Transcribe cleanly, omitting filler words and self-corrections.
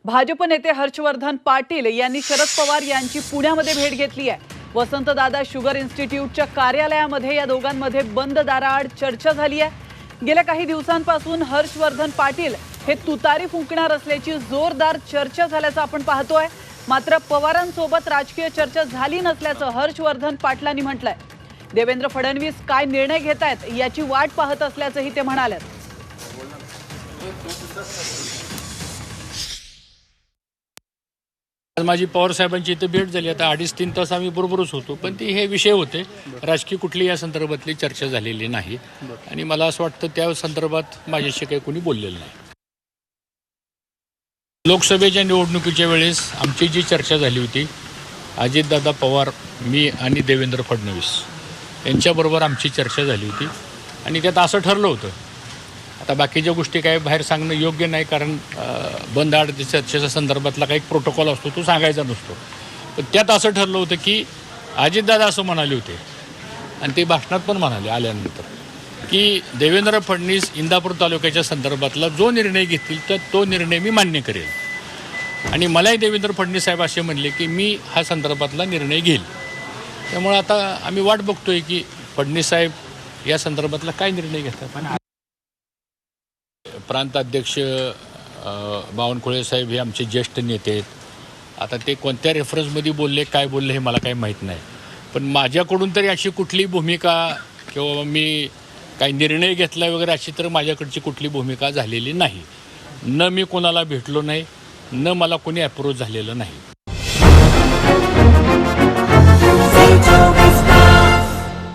भाजप नेते हर्षवर्धन पाटील यांनी शरद पवार यांची पुण्यामध्ये भेट घेतली आहे। वसंतदादा शुगर इन्स्टिट्यूटच्या कार्यालयामध्ये या दोघांमध्ये बंद दाराआड चर्चा झाली आहे। गेल्या काही दिवसांपासून हर्षवर्धन पाटील हे तुतारी फुंकणार असल्याची जोरदार चर्चा झाल्याचं आपण पाहतोय। मात्र पवारांसोबत राजकीय चर्चा झाली नसल्याचं हर्षवर्धन पाटलांनी म्हटलंय। देवेंद्र फडणवीस काय निर्णय घेतायत याची वाट पाहत असल्याचंही ते म्हणाले। आज माझी पवार साहेबांची इथे भेट झाली। आता 2.5-3 तास आम्ही बरोबरच होतो, पण ते हे विषय होते राजकीय कुठली या संदर्भातली चर्चा झालेली नाही आणि मला असं वाटतं त्या संदर्भात माझ्याशी काही कोणी बोललेलं नाही। लोकसभेच्या निवडणुकीच्या वेळेस आमची जी चर्चा झाली होती, अजितदादा पवार, मी आणि देवेंद्र फडणवीस यांच्याबरोबर आमची चर्चा झाली होती आणि त्यात असं ठरलं होतं। आता बाकीच्या गोष्टी काय बाहेर सांगणं योग्य नाही, कारण बंद आड चर्चेच्या संदर्भातला काही प्रोटोकॉल असतो तो सांगायचा नसतो। पण त्यात असं ठरलं होतं की अजितदादा असं म्हणाले होते आणि ते भाषणात पण म्हणाले आल्यानंतर की देवेंद्र फडणवीस इंदापूर तालुक्याच्या संदर्भातला जो निर्णय घेतील तर तो निर्णय मी मान्य करेल आणि मलाही देवेंद्र फडणवीस साहेब असे म्हणले की मी हा संदर्भातला निर्णय घेईल। त्यामुळे आता आम्ही वाट बघतोय की फडणवीस साहेब या संदर्भातला काय निर्णय घेतात। प्रांत अध्यक्ष बावनकुळे साहेब हे आमचे ज्येष्ठ नेते आहेत। आता ते कोणत्या रेफरन्समध्ये बोलले काय बोलले हे मला काही माहीत नाही, पण माझ्याकडून तरी अशी कुठली भूमिका किंवा मी काही निर्णय घेतला वगैरे अशी तर माझ्याकडची कुठली भूमिका झालेली नाही। न मी कोणाला भेटलो नाही, न मला कोणी अप्रोच झालेलं नाही।